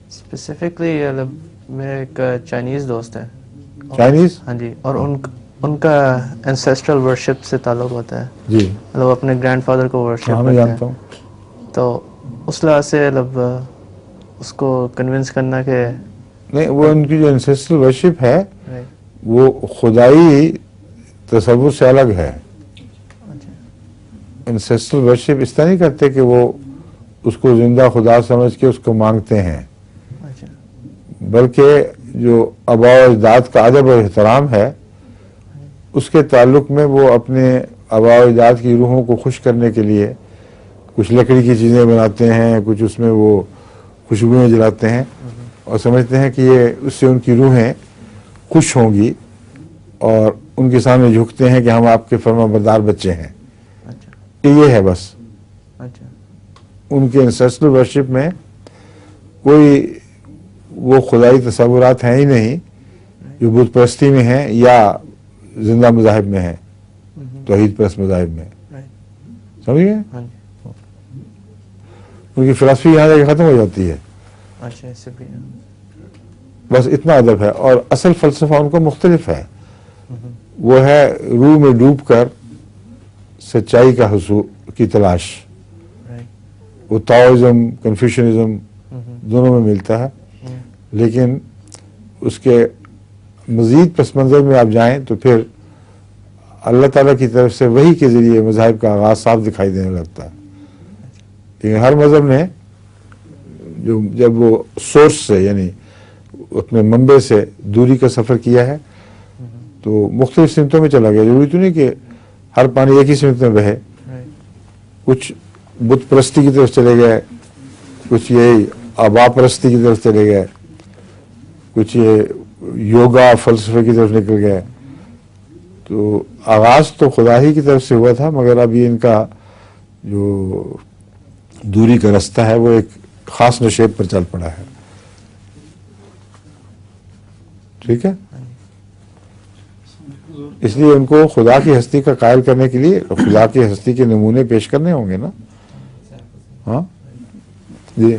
Specifically میرے ایک Chinese دوست ہے. چائنیز؟ ہاں جی. اور ان کا انسیسٹرل ورشپ سے تعلق ہوتا ہے. جی مطلب اپنے گرینڈ فادر کو ورشپ ہاں میں کرتے جانتا ہوں. ہیں. تو اس لحاظ سے مطلب اس کو کنونس کرنا کہ نہیں، وہ ان کی جو انسیسٹرل ورشپ ہے Right. وہ خدائی تصور سے الگ ہے. اچھا. انسیسٹرل ورشپ اس طرح نہیں کرتے کہ وہ اس کو زندہ خدا سمجھ کے اس کو مانگتے ہیں، اچھا. بلکہ جو آباء و اجداد کا ادب اور احترام ہے اس کے تعلق میں وہ اپنے آباء و اجداد کی روحوں کو خوش کرنے کے لیے کچھ لکڑی کی چیزیں بناتے ہیں، کچھ اس میں وہ خوشبوئیں جلاتے ہیں اور سمجھتے ہیں کہ یہ اس سے ان کی روحیں خوش ہوں گی اور ان کے سامنے جھکتے ہیں کہ ہم آپ کے فرما بردار بچے ہیں. اچھا. یہ ہے بس. اچھا. ان کے انسیسٹرل ورشپ میں کوئی وہ خدائی تصورات ہیں ہی نہیں جو بت پرستی میں ہیں یا زندہ مذاہب میں ہیں، توحید پرست مذاہب میں. سمجھ گئے؟ ہاں جی. ان کی فلسفی یہاں جا کے ختم ہو جاتی ہے. اچھا. اس سے بھی بس اتنا ادب ہے. اور اصل فلسفہ ان کو مختلف ہے. وہ ہے روح میں ڈوب کر سچائی کا حصول کی تلاش. وہ تاؤزم کنفیوشنزم دونوں میں ملتا ہے، لیکن اس کے مزید پس منظر میں آپ جائیں تو پھر اللہ تعالیٰ کی طرف سے وحی کے ذریعے مذاہب کا آغاز صاف دکھائی دینے لگتا ہے. لیکن ہر مذہب نے جب وہ سورس سے یعنی اپنے منبع سے دوری کا سفر کیا ہے تو مختلف سمتوں میں چلا گیا. ضروری تو نہیں کہ ہر پانی ایک ہی سمت میں بہے. کچھ بت پرستی کی طرف چلے گئے، کچھ یہ آبا پرستی کی طرف چلے گئے، کچھ یہ یوگا فلسفے کی طرف نکل گئے. تو آغاز تو خدا ہی کی طرف سے ہوا تھا، مگر اب یہ ان کا جو دوری کا رستہ ہے وہ ایک خاص نشیب پر چل پڑا ہے. ٹھیک ہے؟ اس لیے ان کو خدا کی ہستی کا قائل کرنے کے لیے خدا کی ہستی کے نمونے پیش کرنے ہوں گے نا. ہاں جی.